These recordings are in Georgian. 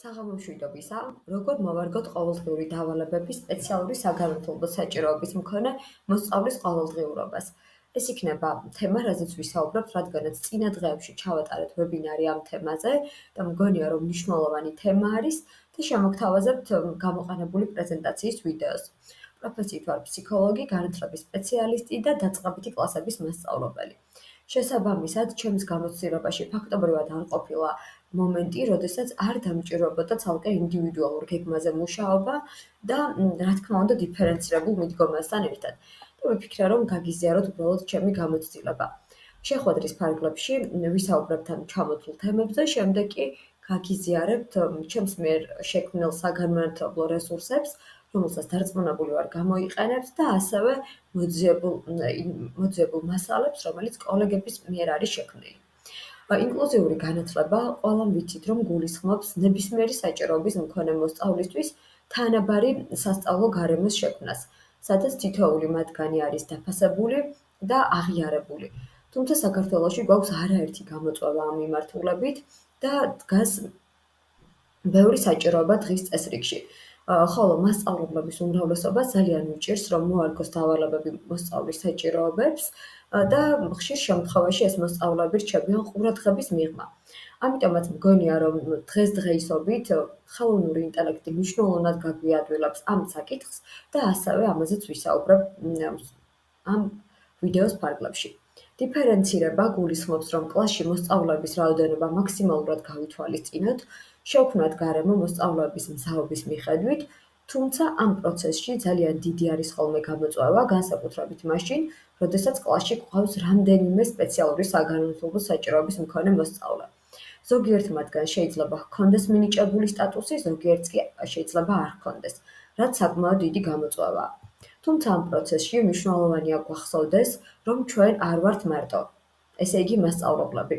საღამო მშვიდობისა, როგორ მოვარგოთ ყოველდღიური დავალებების სპეციალური საგანმანათლებლო საჭიროების მქონე მოსწავლის ყოველდღიურობას. ეს იქნება თემა, რაზეც ვისაუბრებთ, რადგანაც წინა დღეებში ჩავატარეთ ვებინარი ამ თემაზე და მგონია, რომ მნიშვნელოვანი თემა არის და შემოგთავაზებთ გამოყენებული პრეზენტაციის ვიდეოს. პროფესიით ვარ ფსიქოლოგი, განათლების სპეციალისტი და დაწყებითი კლასების მასწავლებელი. შესაბამისად, ჩემს გამოცდილებაში ფაქტობრივად არ ყოფილა მომენტი, როდესაც არ დამჭირვებოდა ცალკე ინდივიდუალურ გეგმაზე მუშაობა და რა თქმა უნდა დიფერენცირებულ მიდგომასთან ერთად. და ვიფიქრე, რომ გაგიზიაროთ უბრალოდ ჩემი გამოცდილება. შეხვედრის ფარგლებში ვისაუბრებთ ამ ჩამოთვლილ თემებზე, შემდეგ კი გაგიზიარებთ ჩემს მიერ შექმნილ საგანმანათლებლო რესურსებს, რომელსაც დარწმუნებული ვარ გამოიყენებთ და ასევე მოძიებულ მასალებს, რომელიც კოლეგების მიერ არის შექმნილი. ინკლუზიური განათლება ყველამ ვიცით, რომ გულისხმობს ნებისმიერი საჭიროების მქონე მოსწავლისთვის თანაბარი სასწავლო გარემოს შექმნას, სადაც თითოეული მათგანი არის დაფასებული და აღიარებული. თუმცა საქართველოში გვაქვს არაერთი გამოწვევა ამ მიმართულებით და დგას ბევრი საჭიროება დღის წესრიგში. ხოლო მასწავლებლების უმრავლესობას ძალიან უჭირს, რომ მოარგოს დავალებები მოსწავლის საჭიროებებს და ხშირ შემთხვევაში ეს მოსწავლეები რჩებიან ყურადღების მიღმა. ამიტომაც მგონია, რომ დღესდღეობით ხელოვნური ინტელექტი მნიშვნელოვნად გაგვიადვილებს ამ საკითხს და ასევე ამაზეც ვისაუბრებ ამ ვიდეოს ფარგლებში. დიფერენცირება გულისხმობს, რომ კლასში მოსწავლეების რაოდენობა მაქსიმალურად გავითვალისწინოთ, შევქმნათ გარემო მოსწავლეების მზაობის მიხედვით, თუმცა ამ პროცესში ძალიან დიდი არის ხოლმე გამოწვევა, განსაკუთრებით მაშინ, როდესაც კლასში გვყავს რამდენიმე სპეციალური საგანმანათლებლო საჭიროების მქონე მოსწავლე. ზოგიერთ მათგანს შეიძლება ჰქონდეს მინიჭებული სტატუსი, ზოგიერთს კი შეიძლება არ ჰქონდეს, რაც საკმაოდ დიდი გამოწვევაა. თუმცა ამ პროცესში მნიშვნელოვანია გვახსოვდეს, რომ ჩვენ არ ვართ მარტო, ესე იგი მასწავლებლები.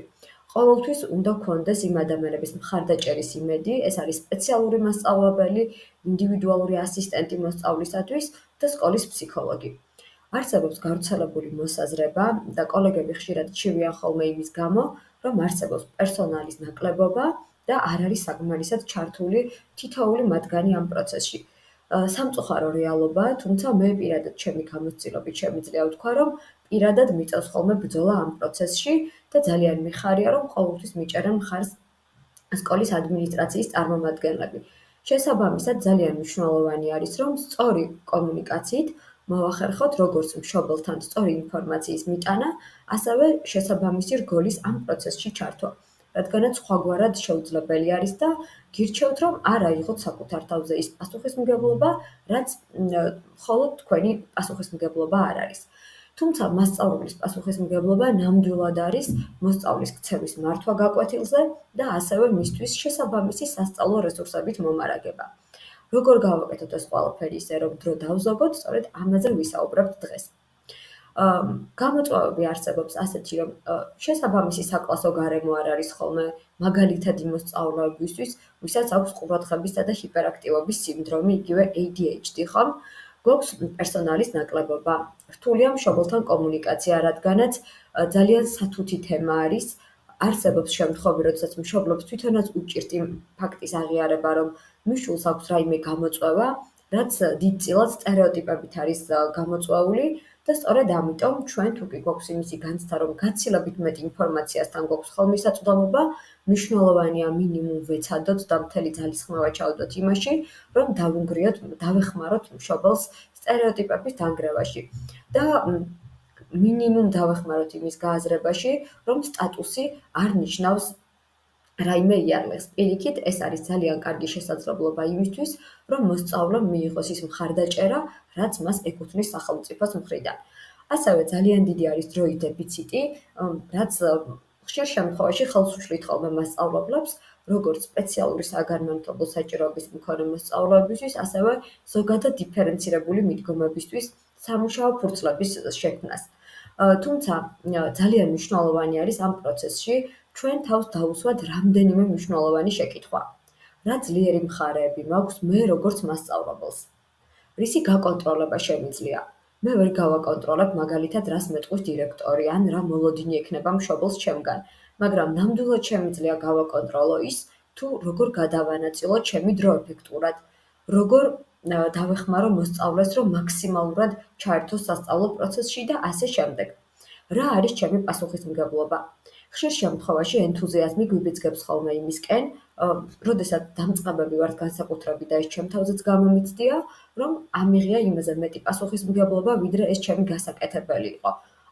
ყოველთვის უნდა გქონდეს იმ ადამიანების მხარდაჭერის იმედი, ეს არის სპეციალური მასწავლებელი, ინდივიდუალური ასისტენტი მოსწავლისათვის და სკოლის ფსიქოლოგი. არსებობს გავრცელებული მოსაზრება და კოლეგები ხშირად ჩივიან ხოლმე იმის გამო, რომ არსებობს პერსონალის ნაკლებობა და არ არის საკმარისად ჩართული თითოეული მათგანი ამ პროცესში. სამწუხარო რეალობაა, თუმცა მე პირადად ჩემი გამოცდილებით შემიძლია ვთქვა, რომ პირადად მიწევს ხოლმე ბრძოლა ამ პროცესში და ძალიან მიხარია, რომ ყოველთვის მიჭერენ მხარს სკოლის ადმინისტრაციის წარმომადგენლები. შესაბამისად, ძალიან მნიშვნელოვანი არის, რომ სწორი კომუნიკაციით მოვახერხოთ როგორც მშობელთან სწორი ინფორმაციის მიტანა, ასევე შესაბამისი რგოლის ამ პროცესში ჩართვა. რადგანაც სხვაგვარად შეუძლებელი არის და გირჩევთ, რომ არ აიღოთ საკუთარ თავზე ის პასუხისმგებლობა, რაც მხოლოდ თქვენი პასუხისმგებლობა არ არის. თუმცა მასწავლებლის პასუხისმგებლობა ნამდვილად არის მოსწავლის ქცევის მართვა გაკვეთილზე და ასევე მისთვის შესაბამისი სასწავლო რესურსებით მომარაგება. როგორ გავაკეთოთ ეს ყველაფერი ისე, რომ დრო დავზოგოთ, სწორედ ამაზე ვისაუბრებთ დღეს. გამოწვევები არსებობს ასეთი, რომ შესაბამისი საკლასო გარემო არ არის ხოლმე, მაგალითად იმ მოსწავლეებისთვის, ვისაც აქვს ყურადღებისა და ჰიპერაქტივობის სინდრომი, იგივე ADHD, ხომ? გვაქვს პერსონალის ნაკლებობა, რთულია მშობელთან კომუნიკაცია, რადგანაც ძალიან სათუთი თემა არის. არსებობს შემთხვევები, როდესაც მშობლებს თვითონაც უჭირთ იმ ფაქტის აღიარება, რომ მის შვილს აქვს რაიმე გამოწვევა, რაც დიდწილად სტერეოტიპებით არის გამოწვეული და სწორედ ამიტომ ჩვენ თუ კი გვაქვს იმისი განცდა, რომ გაცილებით მეტი ინფორმაციასთან გვაქვს ხოლმისაწვდომობა, მნიშვნელოვანია მინიმუმ ვეცადოთ და მთელი ძალისხმევა ჩავდოთ იმაში, რომ დავეხმაროთ მშობელს სტერეოტიპების დანგრევაში და მინიმუმ დავეხმაროთ იმის გააზრებაში, რომ სტატუსი არ ნიშნავს რაიმე იარლეს. პირიქით, ეს არის ძალიან კარგი შესაძლებლობა იმისთვის, რომ მოსწავლემ მიიღოს ის მხარდაჭერა, რაც მას ეკუთვნის სახელმწიფოს მხრიდან. ასევე ძალიან დიდი არის დროის დეფიციტი, რაც ხშირ შემთხვევაში ხელს უშლით ხოლმე მასწავლებლებს, როგორც სპეციალური საგანმანათლებლო საჭიროების მქონე მოსწავლეებისთვის, ასევე ზოგადად დიფერენცირებული მიდგომებისთვის სამუშაო ფურცლების შექმნას. თუმცა ძალიან მნიშვნელოვანი არის ამ პროცესში ჩვენ თავს დავუსვათ რამდენიმე მნიშვნელოვანი შეკითხვა. რა ძლიერი მხარეები მაქვს მე როგორც მასწავლებელს? რისი გაკონტროლება შემიძლია? მე ვერ გავაკონტროლებ მაგალითად რას მეტყვის დირექტორი ან რა მოლოდინი ექნება მშობელს ჩემგან, მაგრამ ნამდვილად შემიძლია გავაკონტროლო ის, თუ როგორ გადავანაწილოთ ჩემი დრო ეფექტურად, როგორ დავეხმარო მოსწავლეს, რომ მაქსიმალურად ჩაერთოს სასწავლო პროცესში და ასე შემდეგ. რა არის ჩემი პასუხისმგებლობა? ხშირ შემთხვევაში ენთუზიაზმი გვიბიძგებს ხოლმე იმისკენ, როდესაც დამწყებები ვართ განსაკუთრებით და ეს ჩემ თავზეც გამომიცდია, რომ ამიღია იმაზე მეტი პასუხისმგებლობა, ვიდრე ეს ჩემი გასაკეთებელი იყო.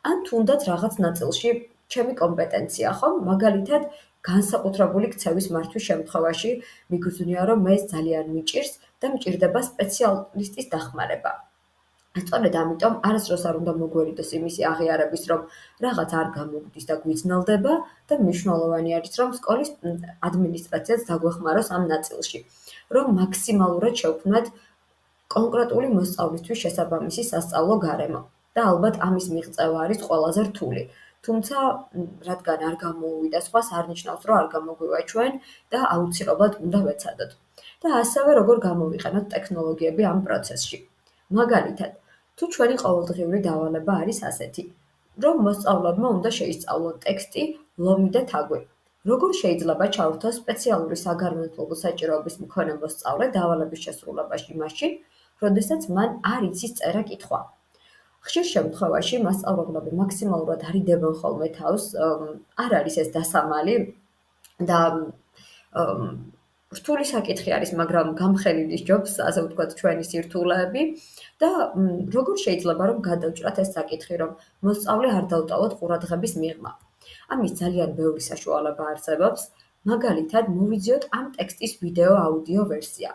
ან თუნდაც რაღაც ნაწილში ჩემი კომპეტენცია, ხომ? მაგალითად, განსაკუთრებული ქცევის მართვის შემთხვევაში მიგრძნია, რომ მე ძალიან მიჭირს და მჭირდება სპეციალისტის დახმარება. სწორედ ამიტომ არასდროს არ უნდა მოგვერიდოს იმისი აღიარების, რომ რაღაც არ გამოგდის და გვიძნელდება და მნიშვნელოვანი არის, რომ სკოლის ადმინისტრაციაც დაგვეხმაროს ამ ნაწილში, რომ მაქსიმალურად შევქმნათ კონკრეტული მოსწავლისთვის შესაბამისი სასწავლო გარემო და ალბათ ამის მიღწევა არის ყველაზე რთული. თუმცა, რადგან არ გამოუვიდა სხვას, არ ნიშნავს, რომ არ გამოგვივა ჩვენ და აუცილებლად უნდა ვეცადოთ. და ასევე როგორ გამოვიყენოთ ტექნოლოგიები ამ პროცესში. მაგალითად, თუ ჩვენი ყოველდღიური დავალება არის ასეთი, რომ მოსწავლეებმა უნდა შეისწავლონ ტექსტი, ლომი და თაგვი. როგორ შეიძლება ჩავრთოს სპეციალური საგანმანათლებლო საჭიროების მქონე მოსწავლე დავალების შესრულებაში მაშინ, როდესაც მან არ იცის წერა-კითხვა? ხშირ შემთხვევაში მასწავლებლები მაქსიმალურად არიდებენ ხოლმე თავს, არ არის ეს დასამალი და რთული საკითხი არის, მაგრამ გამხელილი სჯობს, ასე ვთქვათ, ჩვენი სირთულეები და როგორ შეიძლება რომ გადავჭრათ ეს საკითხი, რომ მოსწავლე არ დავტოვოთ ყურადღების მიღმა. ამის ძალიან ბევრი საშუალება არსებობს, მაგალითად, მოვიძიოთ ამ ტექსტის ვიდეო აუდიო ვერსია.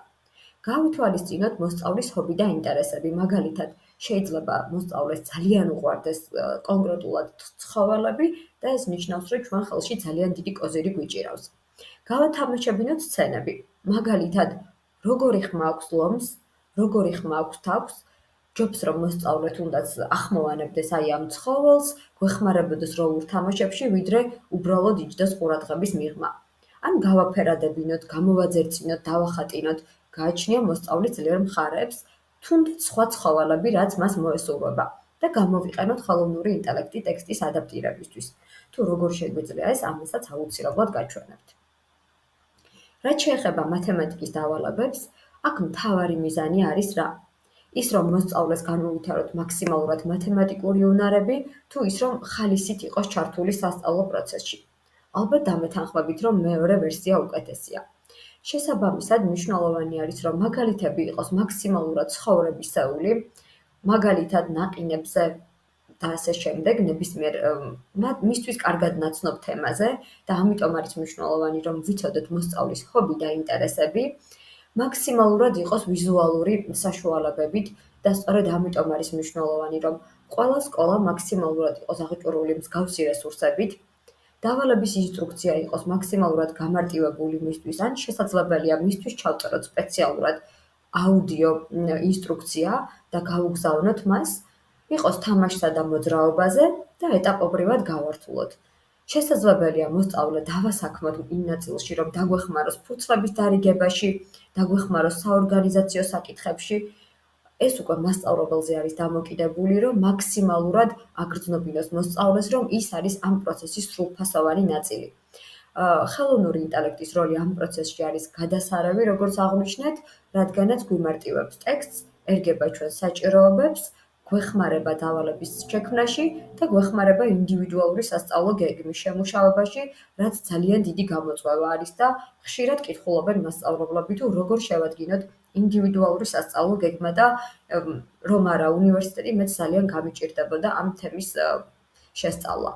გავითვალისწინოთ მოსწავლის ჰობი და ინტერესები, მაგალითად, შეიძლება მოსწავლეს ძალიან უყვარდეს კონკრეტულად ცხოველები და ეს ნიშნავს, რომ ჩვენ ხელში ძალიან დიდი კოზირი გვიჭირავს. გავათამაშებინოთ სცენები, მაგალითად, როგორი ხმა აქვს ლომს, როგორი ხმა აქვს თავს, ჯობს რომ მოსწავლე თუნდაც ახმოვანებდეს აი ამ ცხოველს, გვეხმარებოდეს როლურ თამაშებში, ვიდრე უბრალოდ იჯდეს ყურადღების მიღმა. ან გავაფერადებინოთ, გამოვაძერწინოთ, დავახატინოთ, გააჩნია მოსწავლის ძლიერ მხარეებს, თუნდაც სხვა ცხოველები, რაც მას მოესურვება და გამოვიყენოთ ხელოვნური ინტელექტი ტექსტის ადაპტირებისთვის. თუ როგორ შეგვიძლია ეს, ამასაც აუცილებლად გაჩვენებთ. რაც შეეხება მათემატიკის დავალებებს, აქ მთავარი მიზანი არის რა? ის რომ მოსწავლეს განუვითაროთ მაქსიმალურად მათემატიკური უნარები, თუ ის რომ ხალისით იყოს ჩართული სასწავლო პროცესში. ალბათ დამეთანხმებით, რომ მეორე ვერსია უკეთესია. შესაბამისად, მნიშვნელოვანი არის, რომ მაგალითები იყოს მაქსიმალურად ცხოვრებისეული, მაგალითად ნაყინებზე და ასე შემდეგ, ნებისმიერ მისთვის კარგად ნაცნობ თემაზე და ამიტომ არის მნიშვნელოვანი, რომ ვიცოდოთ მოსწავლის ჰობი და ინტერესები, მაქსიმალურად იყოს ვიზუალური საშუალებებით და სწორედ ამიტომ არის მნიშვნელოვანი, რომ ყველა სკოლა მაქსიმალურად იყოს აღჭურვილი მსგავსი რესურსებით, დავალების ინსტრუქცია იყოს მაქსიმალურად გამარტივებული მისთვის, ან შესაძლებელია მისთვის ჩავწეროთ სპეციალურად აუდიო ინსტრუქცია და გავუგზავნოთ მას, იყოს თამაშსა და მოძრაობაზე და ეტაპობრივად გავართულოთ. შესაძლებელია მოსწავლე დავასაქმოთ იმ ნაწილში, რომ დაგვეხმაროს ფურცლების დარიგებაში, დაგვეხმაროს საორგანიზაციო საკითხებში. ეს უკვე მასწავლებელზე არის დამოკიდებული, რომ მაქსიმალურად აგრძნობინოს მოსწავლეს, რომ ის არის ამ პროცესის სრულფასოვანი ნაწილი. ხელოვნური ინტელექტის როლი ამ პროცესში არის გადასარევი, როგორც აღვნიშნეთ, რადგანაც გვიმარტივებს ტექსტს, ერგება ჩვენს საჭიროებებს, გვეხმარება დავალების შექმნაში და გვეხმარება ინდივიდუალური სასწავლო გეგმის შემუშავებაში, რაც ძალიან დიდი გამოწვევა არის და ხშირად კითხულობენ მასწავლებლები, თუ როგორ შევადგინოთ ინდივიდუალური სასწავლო გეგმა და რომ არა უნივერსიტეტი მეც ძალიან გამიჭირდებოდა ამ თემის შესწავლა.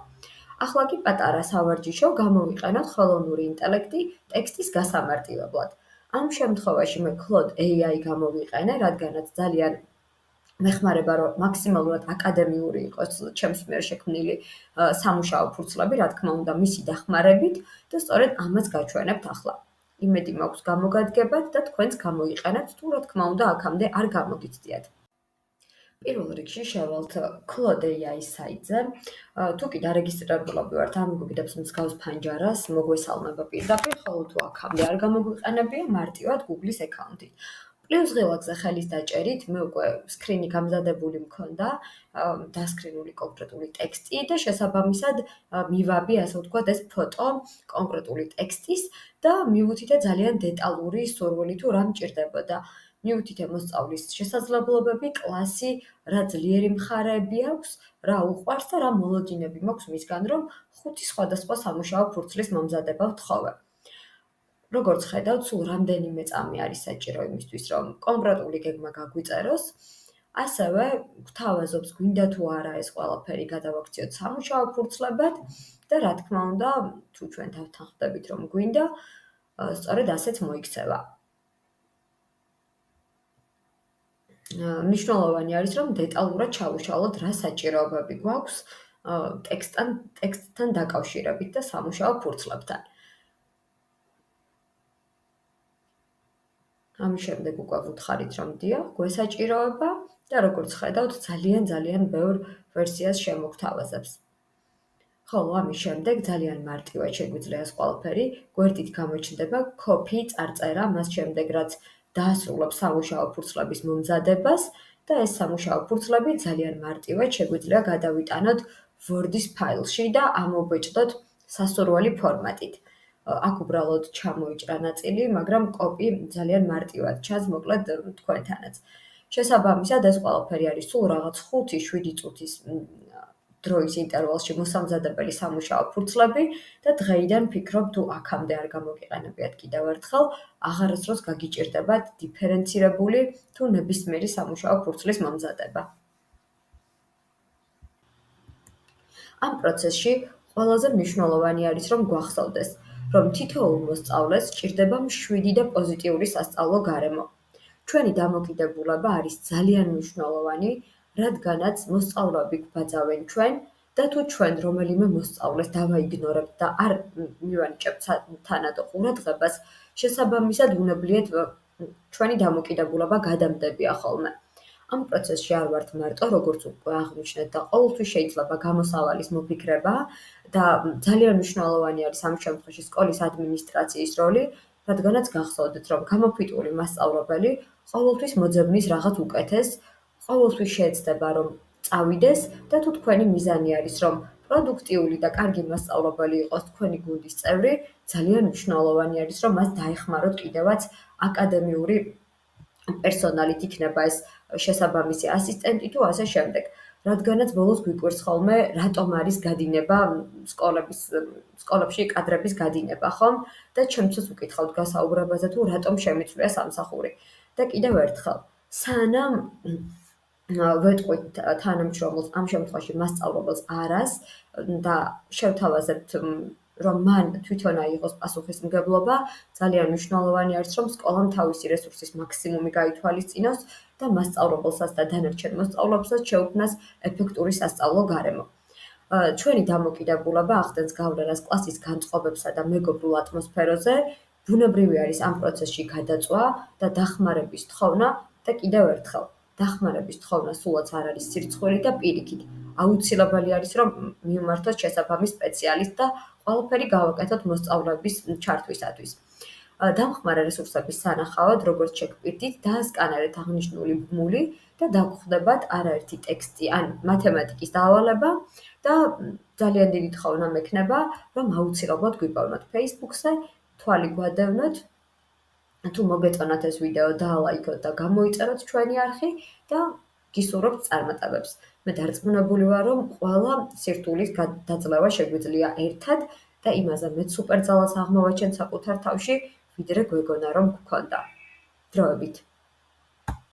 ახლა კი პატარა სავარჯიშო გამოვიყენოთ ხელოვნური ინტელექტი ტექსტის გასამარტივებლად. ამ შემთხვევაში მე Claude AI გამოვიყენე, რადგანაც ძალიან მეხმარება, რომ მაქსიმალურად აკადემიური იყოს ჩემს მიერ შექმნილი სამუშაო ფურცლები, რა თქმა უნდა, მისი დახმარებით და სწორედ ამას გაჩვენებთ ახლა. იმედი მაქვს გამოგადგებათ და თქვენც გამოიყენებთ, თუ რა თქმა უნდა, აქამდე არ გამოგიცდიათ. პირველ რიგში შევალთ Claude AI საიტზე. თუ კი დარეგისტრირებულები ვართ, ამოგვიგდებს მსგავს ფანჯარას, მოგვესალმება პირდაპირ, ხოლო თუ აქამდე არ გამოგვიყენებია, მარტივად Google-ის აკაუნტით. პლუს ღილაკზე ხელის დაჭერით მე უკვე სკრინი გამზადებული მქონდა, დასკრინული კონკრეტული ტექსტი და შესაბამისად მივაბი, ასე ვთქვათ, ეს ფოტო კონკრეტული ტექსტის და მივუთითე ძალიან დეტალური სურვილი თუ რა მჭირდებოდა. მივუთითე მოსწავლის შესაძლებლობები, კლასი, რა ძლიერი მხარეები აქვს, რა უყვარს და რა მოლოდინები მაქვს მისგან, რომ 5 სხვადასხვა სამუშაო ფურცლის მომზადება ვთხოვე. როგორც ხედავთ, სულ რამდენიმე წამი არის საჭირო იმისთვის, რომ კონკრეტული გეგმა გაგვიწეროს. ასევე გვთავაზობს, გვინდა თუ არა ეს ყველაფერი გადავაქციოთ სამუშაო ფურცლებად და რა თქმა უნდა, თუ ჩვენ თავთან ხვდებით, რომ გვინდა, სწორედ ასეც მოიქცევა. მნიშვნელოვანი არის, რომ დეტალურად ჩავუშალოთ, რა საჭიროებები გვაქვს ტექსტთან დაკავშირებით და სამუშაო ფურცლებთან. ამის შემდეგ უკვე ვუთხარით, რომ დიახ, გვესაჭიროება და როგორც ხედავთ, ძალიან ბევრ ვერსიას შემოგთავაზებს. ხოლო ამის შემდეგ ძალიან მარტივად შეგვიძლია ეს ყველაფერი გვერდით გამოჩნდება copy წარწერა, მას შემდეგ რაც დაასრულებ სამუშაო ფურცლების მომზადებას და ეს სამუშაო ფურცლები ძალიან მარტივად შეგვიძლია გადავიტანოთ Word-ის ფაილში და ამოვბეჭდოთ სასურველი ფორმატით. აქ უბრალოდ ჩამოიჭრა ნაწილი, მაგრამ copy ძალიან მარტივად ჩანს, მოკლედ თქვენთანაც. შესაბამისად, ეს ყველაფერი არის სულ რაღაც 5-7 წუთის დროის ინტერვალში მოსამზადებელი სამუშაო ფურცლები და დღეიდან ვფიქრობ, თუ აქამდე არ გამოგიყენებიათ კიდევ ერთხელ, აღარასდროს გაგიჭირდებათ დიფერენცირებული თუ ნებისმიერი სამუშაო ფურცლის მომზადება. ამ პროცესში ყველაზე მნიშვნელოვანი არის, რომ გვახსოვდეს, რომ თითოეულ მოსწავლეს სჭირდება მშვიდი და პოზიტიური სასწავლო გარემო. ჩვენი დამოკიდებულება არის ძალიან მნიშვნელოვანი, რადგანაც მოსწავლეები გვბაძავენ ჩვენ და თუ ჩვენ რომელიმე მოსწავლეს დავაიგნორებთ და არ მივანიჭებთ თანადო ყურადღებას, შესაბამისად უნებლიეთ ჩვენი დამოკიდებულება გადამდებია ხოლმე. ამ პროცესში არ ვართ მარტო, როგორც უკვე აღნიშნეთ და ყოველთვის შეიძლება გამოსავალის მოფიქრება და ძალიან მნიშვნელოვანი არის ამ შემთხვევაში სკოლის ადმინისტრაციის როლი, რადგანაც გახსოვდეთ, რომ გამოფიტული მასწავლებელი ყოველთვის მოძებნის რაღაც უკეთეს, ყოველთვის შეეცდება, რომ წავიდეს და თუ თქვენი მიზანი არის, რომ პროდუქტიული და კარგი მასწავლებელი იყოს თქვენი გუნდის წევრი, ძალიან მნიშვნელოვანი არის, რომ მას დაეხმაროთ კიდევაც აკადემიური პერსონალით, იქნება ეს შესაბამისი ასისტენტი თუ ასე შემდეგ. რადგანაც ბოლოს გვიკვირს ხოლმე, რატომ არის გადინება სკოლებში კადრების გადინება, ხომ? და ჩემთვის უკითხავთ გასაუბრებაზე თუ რატომ შემიცვლია სამსახური. და კიდევ ერთხელ, სანამ ვეტყვით თანამშრომელს, ამ შემთხვევაში მასწავლებელს არას და შევთავაზებთ, რომ მან თვითონ აიღოს პასუხისმგებლობა, ძალიან მნიშვნელოვანი არის, რომ სკოლამ თავისი რესურსის მაქსიმუმი გაითვალისწინოს და მასწავლებელსაც და დანარჩენ მოსწავლეებსაც შეუქმნას ეფექტური სასწავლო გარემო. ჩვენი დამოკიდებულება ახდენს გავლენას კლასის განწყობებსა და მეგობრულ ატმოსფეროზე, ბუნებრივი არის ამ პროცესში გადაწვა და დახმარების თხოვნა და კიდევ ერთხელ, დახმარების თხოვნა სულაც არ არის სირცხვილი და პირიქით. აუცილებელი არის, რომ მივმართოთ შესაბამის სპეციალისტ და ყველაფერი გავაკეთოთ მოსწავლეების ჩართვისათვის. დამხმარე რესურსების სანახავად, როგორც შეგპირდით, დაასკანერეთ აღნიშნული ბმული და დაგხვდებათ არაერთი ტექსტი ან მათემატიკის დავალება და ძალიან დიდი თხოვნა მექნება, რომ აუცილებლად გვიპოვნოთ Facebook-ზე, თვალი გვადევნოთ, თუ მოგეწონათ ეს ვიდეო დაალაიქოთ და გამოიწეროთ ჩვენი არხი და გისურვებთ წარმატებებს. მე დარწმუნებული ვარ, რომ ყველა სირთულის დაძლევა შეგვიძლია ერთად და იმაზე მეც სუპერ ძალას აღმოვაჩენთ საკუთარ თავში, ვიდრე გვეგონა რომ გქონდა. დროებით.